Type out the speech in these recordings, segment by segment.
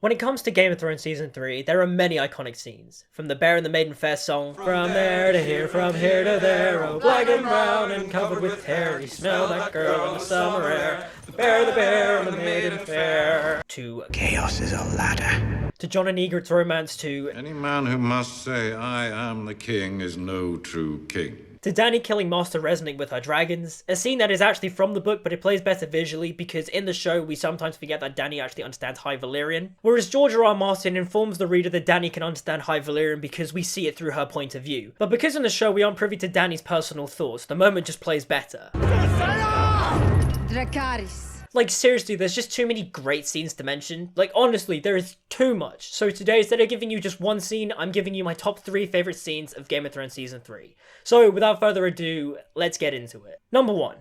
When it comes to Game of Thrones Season 3, there are many iconic scenes. From the Bear and the Maiden Fair song, from there to here, from here to there, oh black and brown and covered with hair, you smell that girl in the summer air, the Bear and the Maiden Fair, to Chaos is a Ladder, to Jon and Ygritte's romance, to Any man who must say, I am the king, is no true king. to Dany killing Master Resnick with her dragons, a scene that is actually from the book but it plays better visually because in the show we sometimes forget that Dany actually understands High Valyrian, whereas George R.R. Martin informs the reader that Dany can understand High Valyrian because we see it through her point of view. But because in the show we aren't privy to Dany's personal thoughts, the moment just plays better. Dracarys. Like seriously, there's just too many great scenes to mention. Like honestly, there is too much. So today, instead of giving you just one scene, I'm giving you my top 3 favourite scenes of Game of Thrones Season 3. So without further ado, let's get into it. Number 1.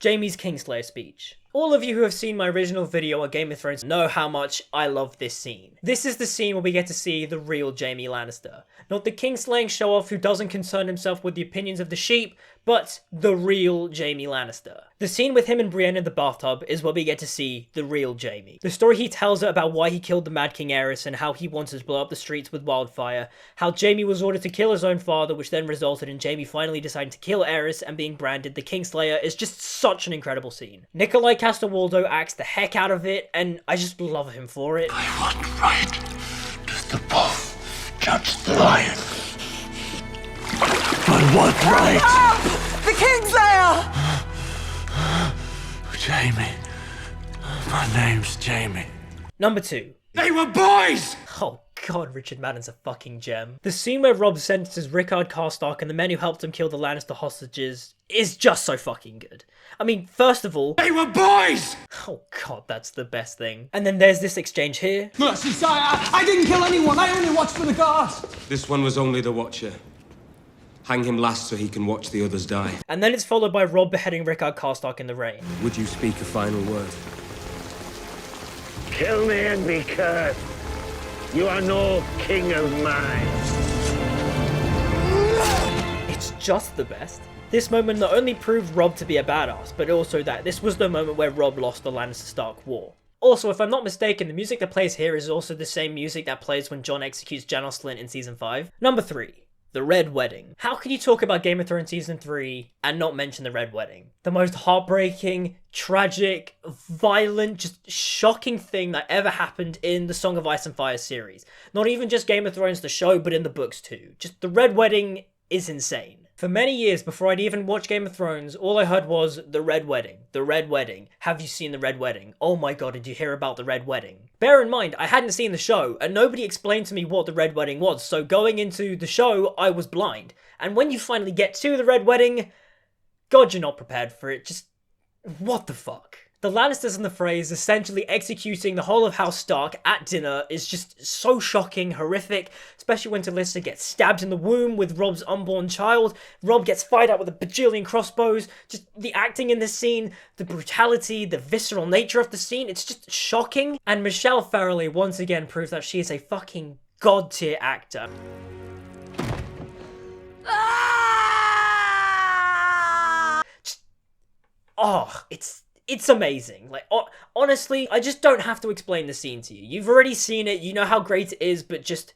Jaime's Kingslayer speech. All of you who have seen my original video on Game of Thrones know how much I love this scene. This is the scene where we get to see the real Jaime Lannister. Not the Kingslaying show-off who doesn't concern himself with the opinions of the sheep, but the real Jaime Lannister. The scene with him and Brienne in the bathtub is where we get to see the real Jaime. The story he tells her about why he killed the Mad King Aerys and how he wanted to blow up the streets with wildfire, how Jaime was ordered to kill his own father, which then resulted in Jaime finally deciding to kill Aerys and being branded the Kingslayer, is just such an incredible scene. Nikolai Castor-Waldo acts the heck out of it, and I just love him for it. By what right does the wolf judge the lion? By what right? The Kingslayer! Jaime. My name's Jaime. Number 2. They were boys! Oh god, Richard Madden's a fucking gem. The scene where Robb sentences Rickard Karstark and the men who helped him kill the Lannister hostages is just so fucking good. I mean, first of all, They were boys! oh god, that's the best thing. And then there's this exchange here. Mercy, sire, I didn't kill anyone. I only watched for the guards. This one was only the Watcher. Hang him last so he can watch the others die. And then it's followed by Robb beheading Rickard Karstark in the rain. Would you speak a final word? Kill me and be cursed. You are no king of mine. It's just the best. This moment not only proved Robb to be a badass, but also that this was the moment where Robb lost the Lannister-Stark war. Also, if I'm not mistaken, the music that plays here is also the same music that plays when Jon executes Janos Slynt in Season 5. Number 3. The Red Wedding. How can you talk about Game of Thrones Season 3 and not mention the Red Wedding? The most heartbreaking, tragic, violent, just shocking thing that ever happened in the Song of Ice and Fire series. Not even just Game of Thrones the show, but in the books too. Just the Red Wedding is insane. For many years before I'd even watched Game of Thrones, all I heard was the Red Wedding, the Red Wedding. Have you seen the Red Wedding? Oh my god, did you hear about the Red Wedding? Bear in mind, I hadn't seen the show, and nobody explained to me what the Red Wedding was, so going into the show, I was blind. And when you finally get to the Red Wedding, god, you're not prepared for it. Just, what the fuck? The Lannisters in the phrase essentially executing the whole of House Stark at dinner is just so shocking, horrific, especially when Talisa gets stabbed in the womb with Robb's unborn child, Robb gets fired at with a bajillion crossbows, just the acting in this scene, the brutality, the visceral nature of the scene, it's just shocking. And Michelle Farrelly once again proves that she is a fucking god tier actor. Just, oh, it's amazing. Like, honestly, I just don't have to explain the scene to you. You've already seen it, you know how great it is, but just...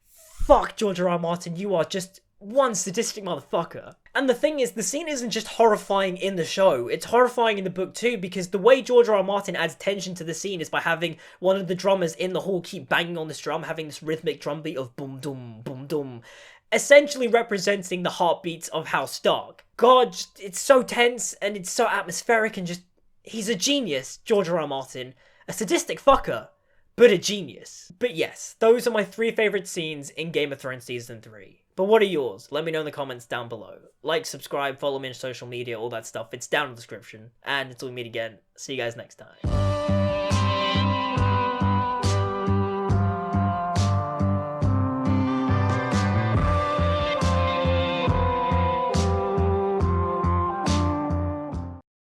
fuck, George R.R. Martin, you are just one sadistic motherfucker. And the thing is, the scene isn't just horrifying in the show, it's horrifying in the book too, because the way George R.R. Martin adds tension to the scene is by having one of the drummers in the hall keep banging on this drum, having this rhythmic drum beat of boom dum, essentially representing the heartbeats of House Stark. God, it's so tense and it's so atmospheric and just... he's a genius, George R.R. Martin. A sadistic fucker, but a genius. But yes, those are my 3 favourite scenes in Game of Thrones Season 3. But what are yours? Let me know in the comments down below. Like, subscribe, follow me on social media, all that stuff. It's down in the description. And until we meet again, see you guys next time.